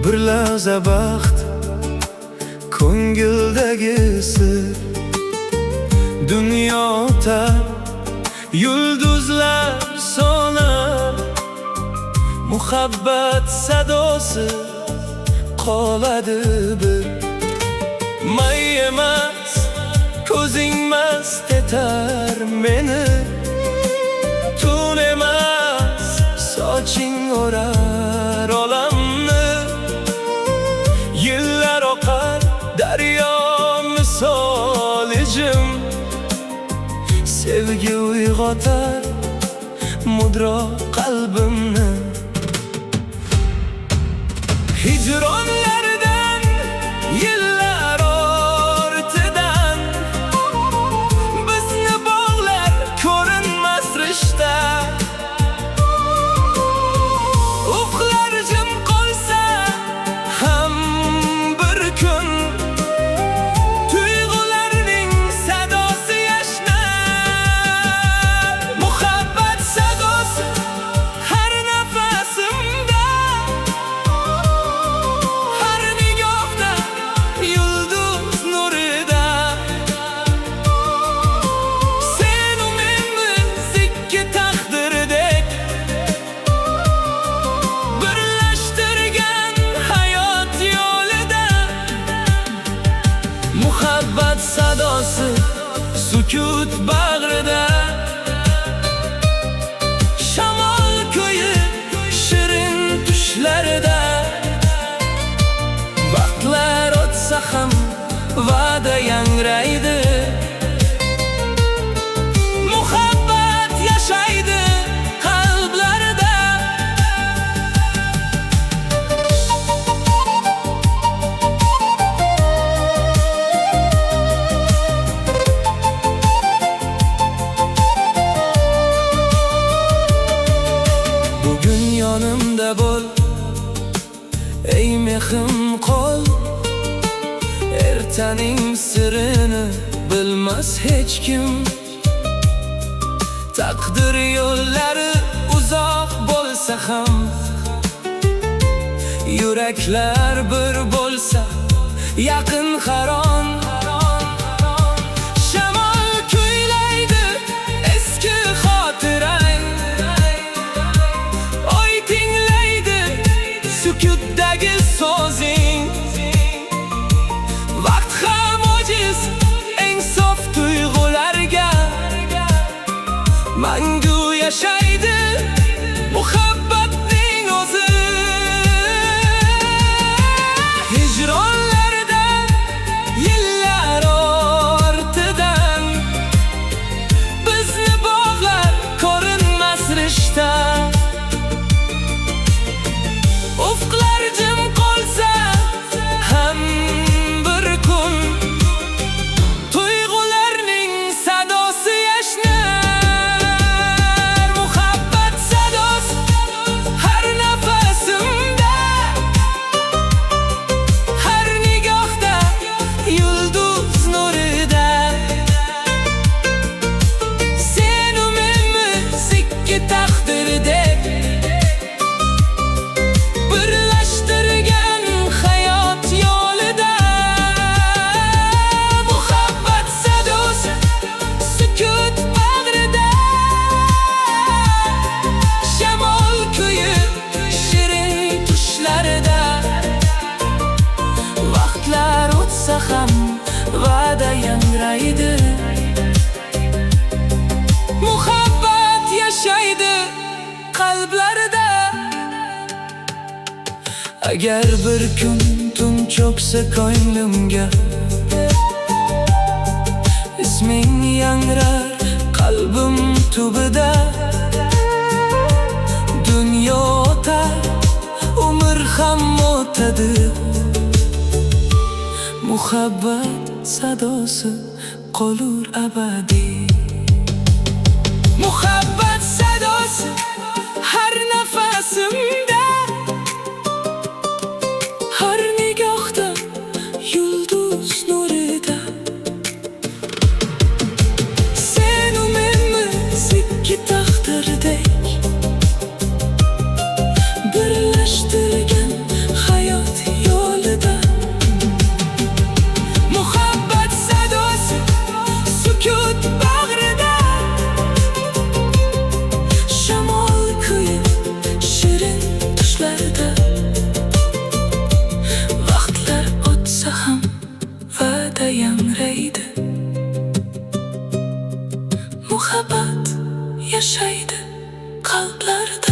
bir lahza baxt ko'ngildagi sir. Dunyoda yulduzlar so'nar, muhabbat sadosi qoladi bir. May emas, ko'zing mast etar meni, tun emas, soching o'rar olamni. Yillar oqar daryo misol ijim, sevgi uyg'otar mudroq qalbimni. Hijronlardan, yillar ortidan bizni bog'lar ko'rinmas rishta. Ufqlar jim qolsa ham bir kun, tuyg'ularning sadosi yashnar. Muhabbat sadosi har nafasimda, har nigohda yulduz nurida. Sen u menmiz ikki taqdirdek, birlashtirgan hayot yo'lida. Muhabbat sadosi sukut bag'rida, shamol ko'yib shirin tushlarida. Vaqtlar o'tsa ham va'da yangraydi, muhabbat yashaydi qalblarda. Bugun yonimda bo'l, ey mehrim qol. Ertaning sirini bilmas hech kim. Taqdir yo'llari uzoq bo'lsa ham, yuraklar bir bo'lsa yaqin qaron. Shamol kuylaydi eski xotirang, oy tinglaydi sukutdagi so'zing. Vaqt ham ojiz eng sof tuyg'ularga, mangu yashaydi muhabbatning o'zi. Hijronlardan, yillar ortidan bizni bog'lar ko'rinmas rishta. Ufqlar jim qolsa ham bir kun, tuyg'ularning sadosi yashnar. Muhabbat sadosi har nafasimda, har nigohda yulduz nurida. Sen u menmiz ikki taqdirdek, birlashtirgan hayot yo'lida. Muhabbat sadosi sukut bag'rida, shamol ko'yib shirin tushlarida. Vaqtlar o'tsa ham va'da yangraydi, muhabbat yashaydi qalblarda. Agar bir kun tun cho'ksa ko'nglimga, isming yangrar qalbim tubida. Dunyo o'tar, umr ham o'tadi, muhabbat sadosi qolur abadiy. Muhabbat sadosi har nafasimda, har nigohda yulduz nurida. Sen u menmiz ikki taqdirdek, birlashtirgan hayot tushlarda. Vaqtlar o'tsa ham va'da yangraydi. Muhabbat yashaydi qalblarda.